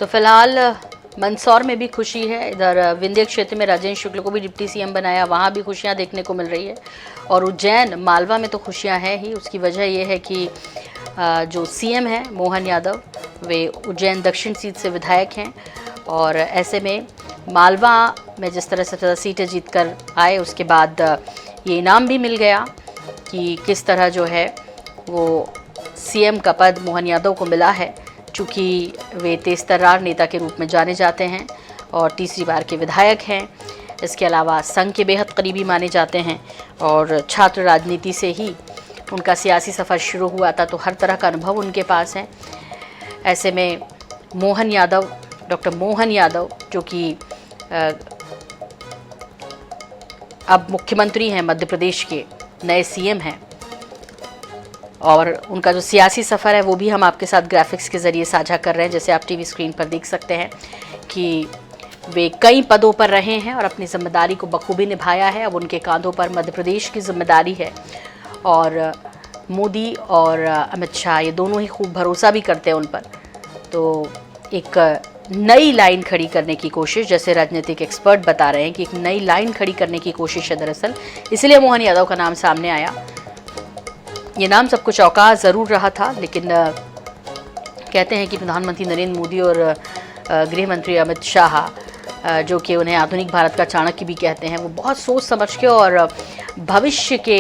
तो फिलहाल मंदसौर में भी खुशी है। इधर विंध्य क्षेत्र में राजेंद्र शुक्ल को भी डिप्टी सीएम बनाया, वहाँ भी खुशियाँ देखने को मिल रही है। और उज्जैन मालवा में तो खुशियाँ हैं ही। उसकी वजह ये है कि जो सीएम हैं मोहन यादव, वे उज्जैन दक्षिण सीट से विधायक हैं। और ऐसे में मालवा में जिस तरह से ज़्यादा सीटें जीत कर आए, उसके बाद ये इनाम भी मिल गया कि किस तरह जो है वो सीएम का पद मोहन यादव को मिला है, चूँकि वे तेज तर्रार नेता के रूप में जाने जाते हैं और तीसरी बार के विधायक हैं। इसके अलावा संघ के बेहद करीबी माने जाते हैं और छात्र राजनीति से ही उनका सियासी सफ़र शुरू हुआ था, तो हर तरह का अनुभव उनके पास है। ऐसे में मोहन यादव, डॉक्टर मोहन यादव, जो कि अब मुख्यमंत्री हैं, मध्य प्रदेश के नए सीएम हैं, और उनका जो सियासी सफ़र है वो भी हम आपके साथ ग्राफिक्स के ज़रिए साझा कर रहे हैं। जैसे आप टीवी स्क्रीन पर देख सकते हैं कि वे कई पदों पर रहे हैं और अपनी जिम्मेदारी को बखूबी निभाया है। अब उनके कांधों पर मध्य प्रदेश की जिम्मेदारी है और मोदी और अमित शाह ये दोनों ही खूब भरोसा भी करते हैं उन पर। तो एक नई लाइन खड़ी करने की कोशिश, जैसे राजनीतिक एक्सपर्ट बता रहे हैं कि एक नई लाइन खड़ी करने की कोशिश है दरअसल, इसलिए मोहन यादव का नाम सामने आया। ये नाम सबको चौंका ज़रूर रहा था, लेकिन कहते हैं कि प्रधानमंत्री नरेंद्र मोदी और गृह मंत्री अमित शाह, जो कि उन्हें आधुनिक भारत का चाणक्य भी कहते हैं, वो बहुत सोच समझ के और भविष्य के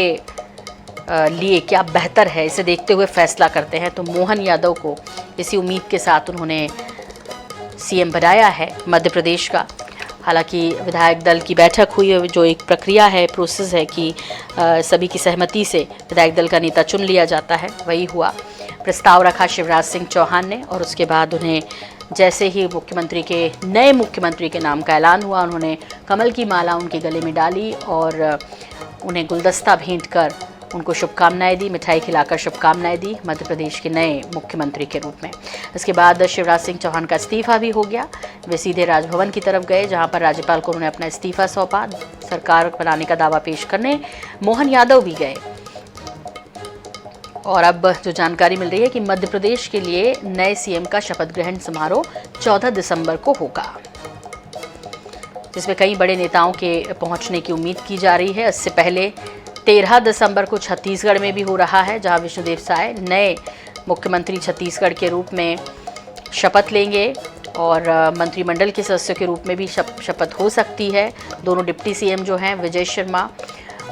लिए क्या बेहतर है इसे देखते हुए फैसला करते हैं। तो मोहन यादव को इसी उम्मीद के साथ उन्होंने सीएम बनाया है मध्य प्रदेश का। हालांकि विधायक दल की बैठक हुई, जो एक प्रक्रिया है, प्रोसेस है कि सभी की सहमति से विधायक दल का नेता चुन लिया जाता है, वही हुआ। प्रस्ताव रखा शिवराज सिंह चौहान ने और उसके बाद उन्हें जैसे ही नए मुख्यमंत्री के नाम का ऐलान हुआ, उन्होंने कमल की माला उनके गले में डाली और उन्हें गुलदस्ता भेंट कर उनको शुभकामनाएं दी, मिठाई खिलाकर शुभकामनाएं दी मध्य प्रदेश के नए मुख्यमंत्री के रूप में। इसके बाद शिवराज सिंह चौहान का इस्तीफा भी हो गया। वे सीधे राजभवन की तरफ गए, जहां पर राज्यपाल को उन्होंने अपना इस्तीफा सौंपा। सरकार बनाने का दावा पेश करने मोहन यादव भी गए। और अब जो जानकारी मिल रही है कि मध्य प्रदेश के लिए नए सीएम का शपथ ग्रहण समारोह 14 दिसंबर को होगा, जिसमें कई बड़े नेताओं के पहुंचने की उम्मीद की जा रही है। इससे पहले 13 दिसंबर को छत्तीसगढ़ में भी हो रहा है, जहां विष्णुदेव साय नए मुख्यमंत्री छत्तीसगढ़ के रूप में शपथ लेंगे और मंत्रिमंडल के सदस्यों के रूप में भी शपथ हो सकती है। दोनों डिप्टी सीएम जो हैं, विजय शर्मा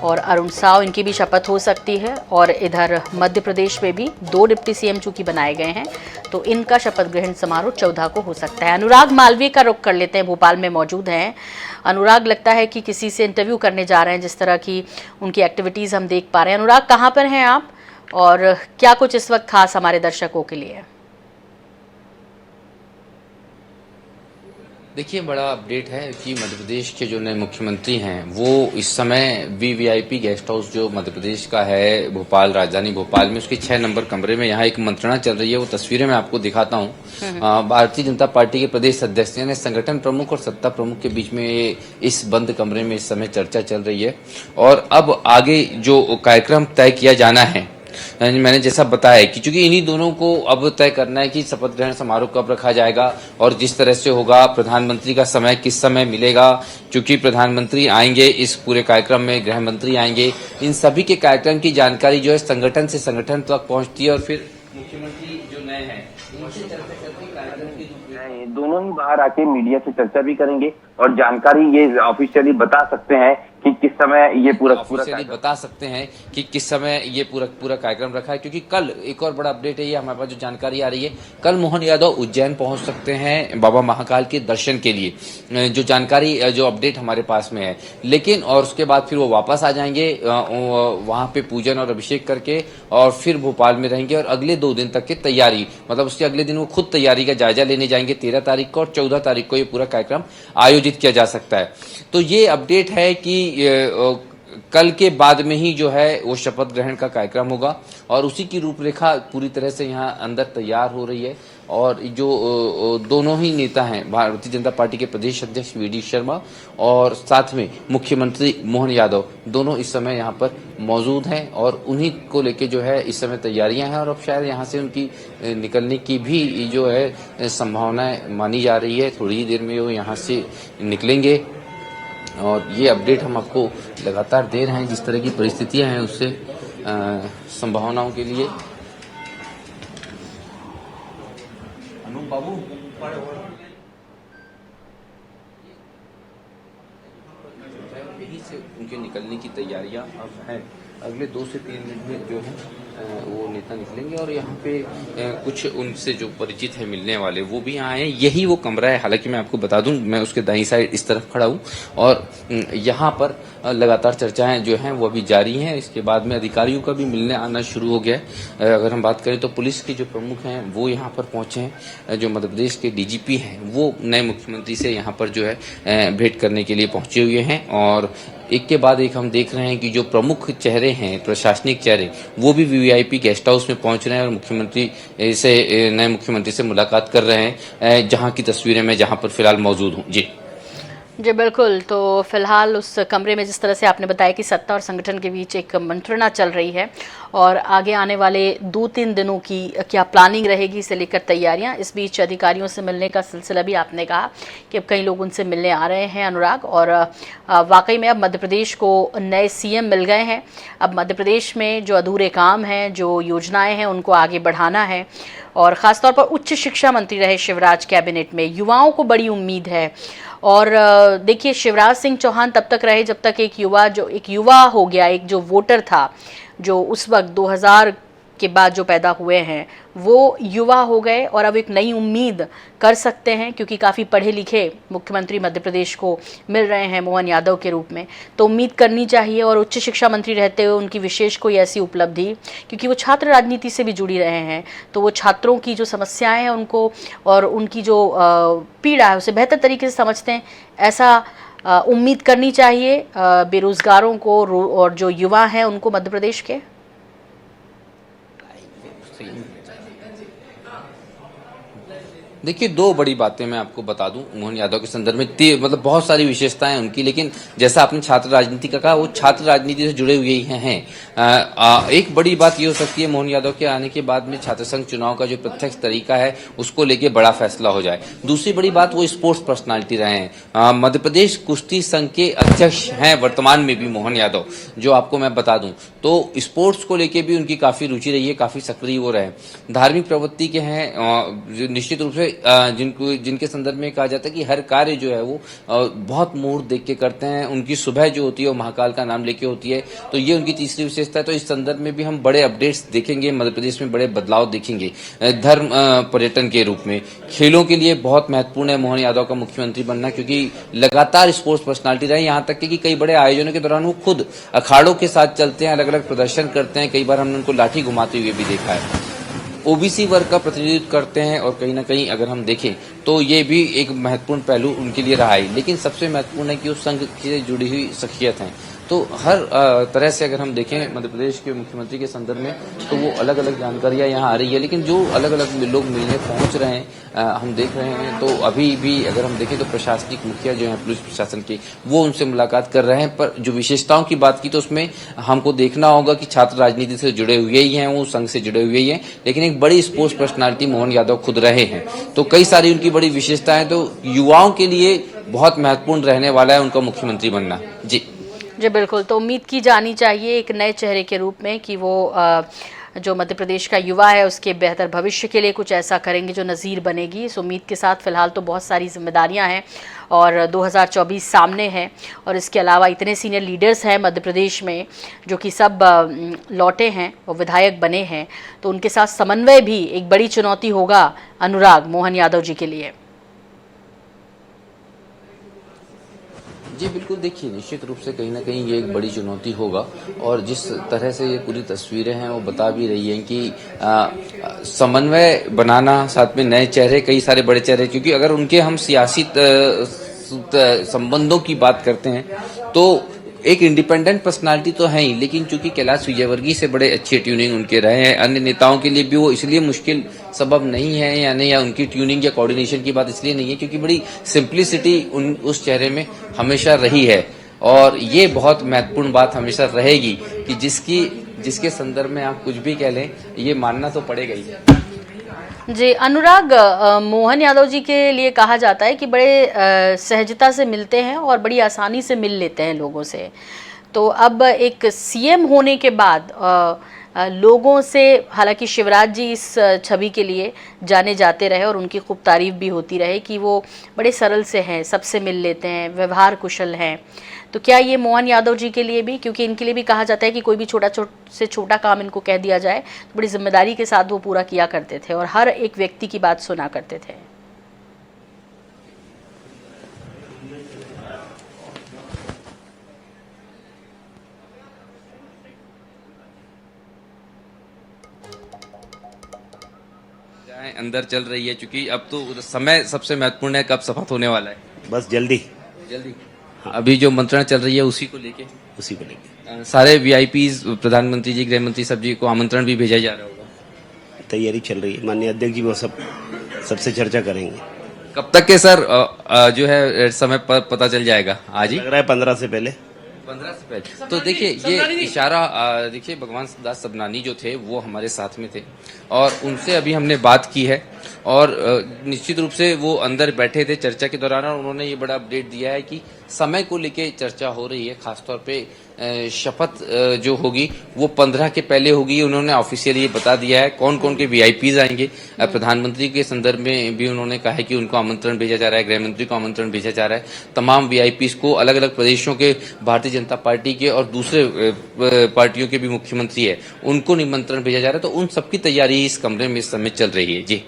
और अरुण साव, इनकी भी शपथ हो सकती है। और इधर मध्य प्रदेश में भी 2 डिप्टी सीएम चूँकि बनाए गए हैं, तो इनका शपथ ग्रहण समारोह 14 को हो सकता है। अनुराग मालवीय का रुख कर लेते हैं, भोपाल में मौजूद हैं। अनुराग, लगता है कि किसी से इंटरव्यू करने जा रहे हैं, जिस तरह की उनकी एक्टिविटीज़ हम देख पा रहे हैं। अनुराग, कहाँ पर हैं आप और क्या कुछ इस वक्त खास हमारे दर्शकों के लिए? देखिए, बड़ा अपडेट है कि मध्य प्रदेश के जो नए मुख्यमंत्री हैं वो इस समय वीवीआईपी गेस्ट हाउस जो मध्य प्रदेश का है भोपाल, राजधानी भोपाल में, उसके 6 नंबर कमरे में यहाँ एक मंत्रणा चल रही है। वो तस्वीरें मैं आपको दिखाता हूँ। भारतीय जनता पार्टी के प्रदेश अध्यक्ष यानी संगठन प्रमुख और सत्ता प्रमुख के बीच में इस बंद कमरे में इस समय चर्चा चल रही है। और अब आगे जो कार्यक्रम तय किया जाना है, मैंने जैसा बताया कि चूंकि इन्हीं दोनों को अब तय करना है कि शपथ ग्रहण समारोह कब रखा जाएगा और जिस तरह से होगा, प्रधानमंत्री का समय किस समय मिलेगा, चूंकि प्रधानमंत्री आएंगे इस पूरे कार्यक्रम में, गृह मंत्री आएंगे, इन सभी के कार्यक्रम की जानकारी जो है संगठन से संगठन तक पहुंचती है और फिर मुख्यमंत्री जो नए हैं उनसे चर्चा करके कार्यक्रम की दोनों ही बाहर आके मीडिया से चर्चा भी करेंगे और जानकारी ये ऑफिशियली बता सकते हैं कि किस समय ये पूरा बता सकते हैं कि किस समय ये पूरा कार्यक्रम रखा है। क्योंकि कल एक और बड़ा अपडेट है, ये हमारे पास जो जानकारी आ रही है, कल मोहन यादव उज्जैन पहुंच सकते हैं बाबा महाकाल के दर्शन के लिए, जो जानकारी जो अपडेट हमारे पास में है। लेकिन और उसके बाद फिर वो वापस आ जाएंगे वहां पे पूजन और अभिषेक करके, और फिर भोपाल में रहेंगे और अगले 2 दिन तक की तैयारी, मतलब उसके अगले दिन वो खुद तैयारी का जायजा लेने जाएंगे। 13 तारीख को और 14 तारीख को ये पूरा कार्यक्रम आयोजित किया जा सकता है। तो ये अपडेट है कि कल के बाद में ही जो है वो शपथ ग्रहण का कार्यक्रम होगा और उसी की रूपरेखा पूरी तरह से यहाँ अंदर तैयार हो रही है। और जो दोनों ही नेता हैं, भारतीय जनता पार्टी के प्रदेश अध्यक्ष वी.डी. शर्मा और साथ में मुख्यमंत्री मोहन यादव, दोनों इस समय यहाँ पर मौजूद हैं और उन्हीं को लेके जो है इस समय तैयारियां हैं और अब शायद यहाँ से उनकी निकलने की भी जो है संभावनाएं मानी जा रही है। थोड़ी ही देर में वो यहाँ से निकलेंगे और ये अपडेट हम आपको लगातार दे रहे हैं जिस तरह की परिस्थितियां हैं उससे संभावनाओं के लिए। अनु बाबू यहीं से उनके निकलने की तैयारियां अब हैं। अगले 2 से 3 मिनट में जो है वो नेता निकलेंगे और यहाँ पे कुछ उनसे जो परिचित है मिलने वाले वो भी यहाँ हैं। यही वो कमरा है, हालांकि मैं आपको बता दूं मैं उसके दाईं साइड इस तरफ खड़ा हूँ और यहाँ पर लगातार चर्चाएं जो हैं वो अभी जारी हैं। इसके बाद में अधिकारियों का भी मिलने आना शुरू हो गया है। अगर हम बात करें तो पुलिस के जो प्रमुख हैं वो यहाँ पर पहुंचे हैं। जो मध्य प्रदेश के डीजीपी हैं वो नए मुख्यमंत्री से यहाँ पर जो है भेंट करने के लिए पहुंचे हुए हैं और एक के बाद एक हम देख रहे हैं कि जो प्रमुख चेहरे हैं, प्रशासनिक चेहरे, वो भी वीवीआईपी गेस्ट हाउस में पहुंच रहे हैं और मुख्यमंत्री से नए मुख्यमंत्री से मुलाकात कर रहे हैं, जहां की तस्वीरें मैं जहां पर फिलहाल मौजूद हूं। जी बिल्कुल। तो फिलहाल उस कमरे में जिस तरह से आपने बताया कि सत्ता और संगठन के बीच एक मंत्रणा चल रही है और आगे आने वाले 2-3 दिनों की क्या प्लानिंग रहेगी इसे लेकर तैयारियां। इस बीच अधिकारियों से मिलने का सिलसिला भी आपने कहा कि अब कई लोग उनसे मिलने आ रहे हैं अनुराग, और वाकई में अब मध्य प्रदेश को नए सीएम मिल गए हैं। अब मध्य प्रदेश में जो अधूरे काम हैं, जो योजनाएँ हैं, उनको आगे बढ़ाना है और ख़ासतौर पर उच्च शिक्षा मंत्री रहे शिवराज कैबिनेट में युवाओं को बड़ी उम्मीद है। और देखिए, शिवराज सिंह चौहान तब तक रहे जब तक एक युवा हो गया, एक जो वोटर था जो उस वक्त 2000 के बाद जो पैदा हुए हैं वो युवा हो गए और अब एक नई उम्मीद कर सकते हैं क्योंकि काफ़ी पढ़े लिखे मुख्यमंत्री मध्य प्रदेश को मिल रहे हैं मोहन यादव के रूप में। तो उम्मीद करनी चाहिए और उच्च शिक्षा मंत्री रहते हुए उनकी विशेष कोई ऐसी उपलब्धि, क्योंकि वो छात्र राजनीति से भी जुड़ी रहे हैं, तो वो छात्रों की जो समस्याएं हैं उनको और उनकी जो पीड़ा है उसे बेहतर तरीके से समझते हैं, ऐसा उम्मीद करनी चाहिए बेरोजगारों को और जो युवा हैं उनको मध्य प्रदेश के। देखिए, 2 बड़ी बातें मैं आपको बता दूं मोहन यादव के संदर्भ में। मतलब बहुत सारी विशेषताएं उनकी, लेकिन जैसा आपने छात्र राजनीति का कहा, वो छात्र राजनीति से जुड़े हुए ही हैं। एक बड़ी बात ये हो सकती है मोहन यादव के आने के बाद में छात्र संघ चुनाव का जो प्रत्यक्ष तरीका है उसको लेके बड़ा फैसला हो जाए। दूसरी बड़ी बात, वो स्पोर्ट्स पर्सनालिटी रहे हैं। मध्य प्रदेश कुश्ती संघ के अध्यक्ष हैं वर्तमान में भी मोहन यादव, जो आपको मैं बता दूं। तो स्पोर्ट्स को लेके भी उनकी काफी रुचि रही है, काफी सक्रिय वो रहे। धार्मिक प्रवृत्ति के हैं, निश्चित रूप से जिनके संदर्भ में कहा जाता है कि हर कार्य जो है वो बहुत मुहूर्त देख के करते हैं। उनकी सुबह जो होती है वो महाकाल का नाम लेके होती है, तो ये उनकी तीसरी विशेषता है। तो इस संदर्भ में भी हम बड़े अपडेट्स देखेंगे, मध्य प्रदेश में बड़े बदलाव देखेंगे। धर्म पर्यटन के रूप में खेलों के लिए बहुत महत्वपूर्ण है मोहन यादव का मुख्यमंत्री बनना, क्योंकि लगातार स्पोर्ट्स पर्सनालिटी रहे। यहाँ तक कि कई बड़े आयोजनों के दौरान वो खुद अखाड़ों के साथ चलते हैं, अलग अलग प्रदर्शन करते हैं। कई बार हमने उनको लाठी घुमाते हुए भी देखा है। ओबीसी वर्ग का प्रतिनिधित्व करते हैं और कहीं ना कहीं अगर हम देखें तो ये भी एक महत्वपूर्ण पहलू उनके लिए रहा है। लेकिन सबसे महत्वपूर्ण है कि वो संघ से जुड़ी हुई शख्सियत हैं। तो हर तरह से अगर हम देखें मध्य प्रदेश के मुख्यमंत्री के संदर्भ में, तो वो अलग अलग जानकारियां यहाँ आ रही है। लेकिन जो अलग अलग लोग मिलने पहुंच रहे हैं, हम देख रहे हैं। तो अभी भी अगर हम देखें तो प्रशासनिक मुखिया जो है पुलिस प्रशासन के, वो उनसे मुलाकात कर रहे हैं। पर जो विशेषताओं की बात की तो उसमें हमको देखना होगा कि छात्र राजनीति से जुड़े हुए ही हैं, वो संघ से जुड़े हुए ही हैं। लेकिन एक बड़ी स्पोर्ट्स पर्सनालिटी मोहन यादव खुद रहे हैं, तो कई सारी उनकी बड़ी विशेषताएं। तो युवाओं के लिए बहुत महत्वपूर्ण रहने वाला है उनका मुख्यमंत्री बनना। जी बिल्कुल। तो उम्मीद की जानी चाहिए एक नए चेहरे के रूप में कि वो जो मध्य प्रदेश का युवा है उसके बेहतर भविष्य के लिए कुछ ऐसा करेंगे जो नज़ीर बनेगी। इस उम्मीद के साथ फिलहाल तो बहुत सारी जिम्मेदारियां हैं और 2024 सामने है, और इसके अलावा इतने सीनियर लीडर्स हैं मध्य प्रदेश में जो कि सब लौटे हैं और विधायक बने हैं, तो उनके साथ समन्वय भी एक बड़ी चुनौती होगा अनुराग मोहन यादव जी के लिए। जी बिल्कुल। देखिए, निश्चित रूप से कहीं ना कहीं ये एक बड़ी चुनौती होगा, और जिस तरह से ये पूरी तस्वीरें हैं वो बता भी रही हैं कि समन्वय बनाना, साथ में नए चेहरे, कई सारे बड़े चेहरे, क्योंकि अगर उनके हम सियासी संबंधों की बात करते हैं तो एक इंडिपेंडेंट पर्सनालिटी तो है ही, लेकिन चूंकि कैलाश विजयवर्गीय से बड़े अच्छे ट्यूनिंग उनके रहे हैं, अन्य नेताओं के लिए भी वो इसलिए मुश्किल सबब नहीं है या उनकी ट्यूनिंग या कोऑर्डिनेशन की बात इसलिए नहीं है क्योंकि बड़ी सिंप्लिसिटी उस चेहरे में हमेशा रही है। और ये बहुत महत्वपूर्ण बात हमेशा रहेगी कि जिसके संदर्भ में आप कुछ भी कह लें, ये मानना तो पड़ेगा ही। जी अनुराग, मोहन यादव जी के लिए कहा जाता है कि बड़े सहजता से मिलते हैं और बड़ी आसानी से मिल लेते हैं लोगों से। तो अब एक सीएम होने के बाद लोगों से, हालांकि शिवराज जी इस छवि के लिए जाने जाते रहे और उनकी खूब तारीफ भी होती रहे कि वो बड़े सरल से हैं, सबसे मिल लेते हैं, व्यवहार कुशल हैं, तो क्या ये मोहन यादव जी के लिए भी, क्योंकि इनके लिए भी कहा जाता है कि कोई भी छोटा काम इनको कह दिया जाए तो बड़ी जिम्मेदारी के साथ वो पूरा किया करते थे और हर एक व्यक्ति की बात सुना करते थे। अंदर चल रही है, क्योंकि अब तो समय सबसे महत्वपूर्ण है, कब शपथ होने वाला है? बस जल्दी हाँ। अभी जो मंत्रणा चल रही है उसी को लेके सारे वीआईपीज, प्रधानमंत्री जी, गृह मंत्री सब जी को आमंत्रण भी भेजा जा रहा होगा। तैयारी चल रही है, माननीय अध्यक्ष जी वो सबसे चर्चा करेंगे। कब तक के सर जो है समय पर पता चल जाएगा? आज ही लग रहा है 15 से पहले। 15 से पहले। तो देखिए ये इशारा, देखिए भगवान दास सबनानी जो थे वो हमारे साथ में थे और उनसे अभी हमने बात की है और निश्चित रूप से वो अंदर बैठे थे चर्चा के दौरान और उन्होंने ये बड़ा अपडेट दिया है कि समय को लेके चर्चा हो रही है। खासतौर पे शपथ जो होगी वो 15 के पहले होगी। उन्होंने ऑफिशियली ये बता दिया है कौन कौन के वीआईपीज आएंगे। प्रधानमंत्री के संदर्भ में भी उन्होंने कहा है कि उनको आमंत्रण भेजा जा रहा है, गृह मंत्री को आमंत्रण भेजा जा रहा है, तमाम वीआईपीज को, अलग अलग प्रदेशों के भारतीय जनता पार्टी के और दूसरे पार्टियों के भी मुख्यमंत्री है उनको निमंत्रण भेजा जा रहा है। तो उन सबकी तैयारी इस कमरे में इस समय चल रही है। जी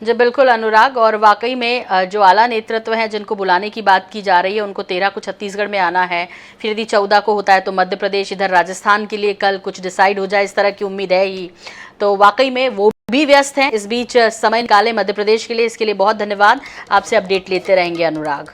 बिल्कुल अनुराग, और वाकई में जो आला नेतृत्व है जिनको बुलाने की बात की जा रही है उनको 13 को छत्तीसगढ़ में आना है, फिर यदि 14 को होता है तो मध्य प्रदेश, इधर राजस्थान के लिए कल कुछ डिसाइड हो जाए, इस तरह की उम्मीद है ही। तो वाकई में वो भी व्यस्त हैं। इस बीच समय निकाले मध्य प्रदेश के लिए, इसके लिए बहुत धन्यवाद। आपसे अपडेट लेते रहेंगे अनुराग।